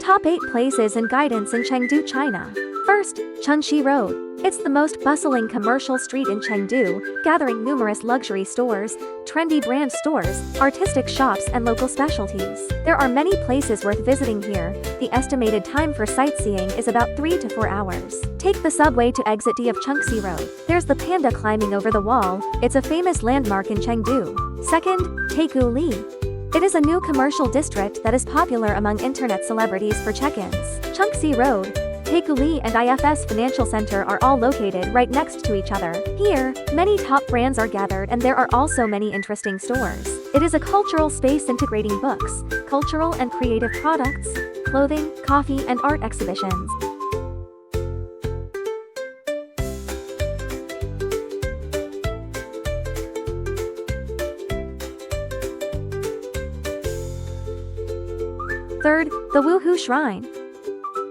Top 8 places and guidance in Chengdu, China. First, Chun Xi Road. It's the most bustling commercial street in Chengdu, gathering numerous luxury stores, trendy brand stores, artistic shops and local specialties. There are many places worth visiting here. The estimated time for sightseeing is about 3 to 4 hours. Take the subway to exit D of Chun Xi Road. There's the panda climbing over the wall. It's a famous landmark in Chengdu. Second, Taikoo Li. It is a new commercial district that is popular among internet celebrities for check-ins. Chun Xi Road, Taikoo Li and IFS Financial Center are all located right next to each other. Here, many top brands are gathered and there are also many interesting stores. It is a cultural space integrating books, cultural and creative products, clothing, coffee and art exhibitions. Third, the Wuhou Shrine.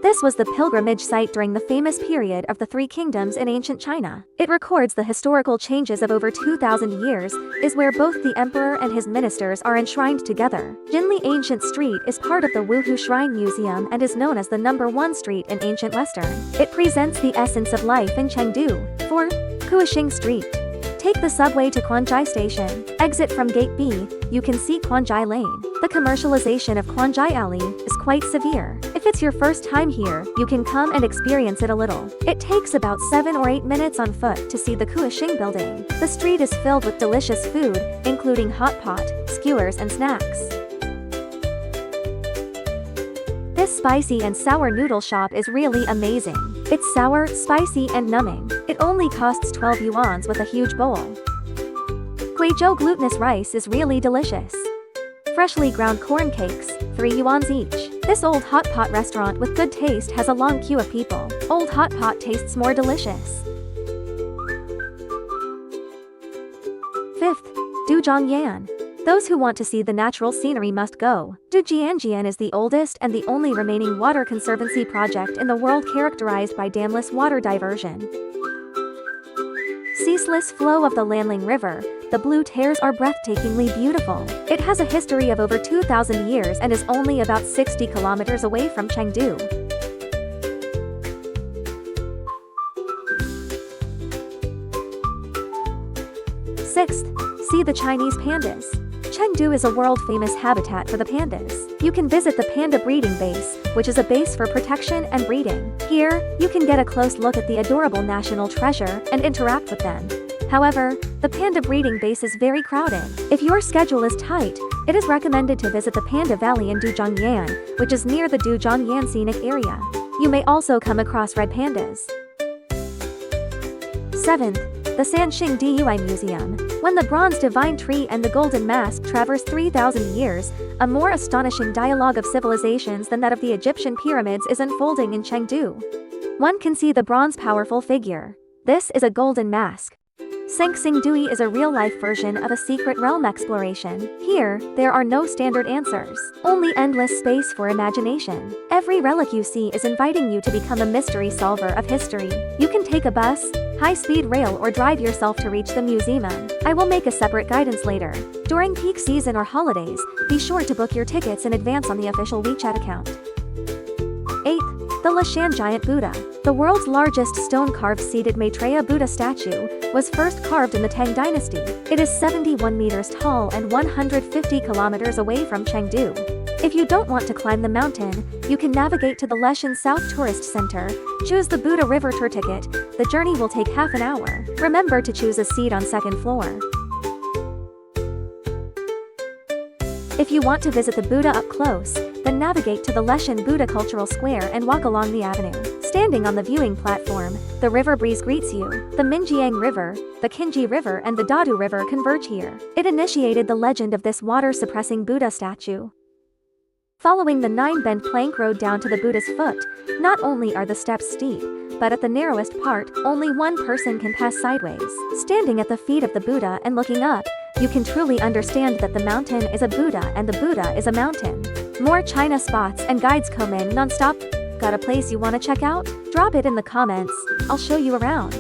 This was the pilgrimage site during the famous period of the Three Kingdoms in ancient China. It records the historical changes of over 2,000 years, is where both the emperor and his ministers are enshrined together. Jinli Ancient Street is part of the Wuhou Shrine Museum and is known as the #1 street in ancient Western. It presents the essence of life in Chengdu. 4. Kui Xing Street. Take the subway to Quanzhai Station. Exit from Gate B, you can see Quanzhai Lane. The commercialization of Quanzhai Alley is quite severe. If it's your first time here, you can come and experience it a little. It takes about 7 or 8 minutes on foot to see the Kui Xing building. The street is filled with delicious food, including hot pot, skewers and snacks. This spicy and sour noodle shop is really amazing. It's sour, spicy and numbing. It only costs 12 yuans with a huge bowl. Guizhou glutinous rice is really delicious. Freshly ground corn cakes, 3 yuans each. This old hot pot restaurant with good taste has a long queue of people. Old hot pot tastes more delicious. Fifth, Jiang Yan. Those who want to see the natural scenery must go. Jiang Yan is the oldest and the only remaining water conservancy project in the world characterized by damless water diversion. Ceaseless flow of the Lanling River, the blue tears are breathtakingly beautiful. It has a history of over 2,000 years and is only about 60 kilometers away from Chengdu. Sixth, see the Chinese pandas. Chengdu is a world-famous habitat for the pandas. You can visit the panda breeding base, which is a base for protection and breeding. Here, you can get a close look at the adorable national treasure and interact with them. However, the panda breeding base is very crowded. If your schedule is tight, it is recommended to visit the Panda Valley in Jiang Yan, which is near the Jiang Yan scenic area. You may also come across red pandas. 7th, the Xing Dui Museum. When the bronze divine tree and the golden mask traverse 3,000 years, a more astonishing dialogue of civilizations than that of the Egyptian pyramids is unfolding in Chengdu. One can see the bronze powerful figure. This is a golden mask. Xing Dui is a real-life version of a secret realm exploration. Here, there are no standard answers, only endless space for imagination. Every relic you see is inviting you to become a mystery solver of history. You can take a bus, high-speed rail or drive yourself to reach the museum. I will make a separate guidance later. During peak season or holidays, be sure to book your tickets in advance on the official WeChat account. 8th, the Leshan Giant Buddha. The world's largest stone-carved seated Maitreya Buddha statue was first carved in the Tang dynasty. It is 71 meters tall and 150 kilometers away from Chengdu. If you don't want to climb the mountain, you can navigate to the Leshan South Tourist Center, choose the Buddha River tour ticket. The journey will take half an hour. Remember to choose a seat on second floor. If you want to visit the Buddha up close, then navigate to the Leshan Buddha Cultural Square and walk along the avenue. Standing on the viewing platform, the river breeze greets you. The Minjiang River, the Qinji River and the Dadu River converge here. It initiated the legend of this water-suppressing Buddha statue. Following the 9-bend plank road down to the Buddha's foot, not only are the steps steep, but at the narrowest part, only one person can pass sideways. Standing at the feet of the Buddha and looking up, you can truly understand that the mountain is a Buddha and the Buddha is a mountain. More China spots and guides come in non-stop. Got a place you want to check out? Drop it in the comments, I'll show you around.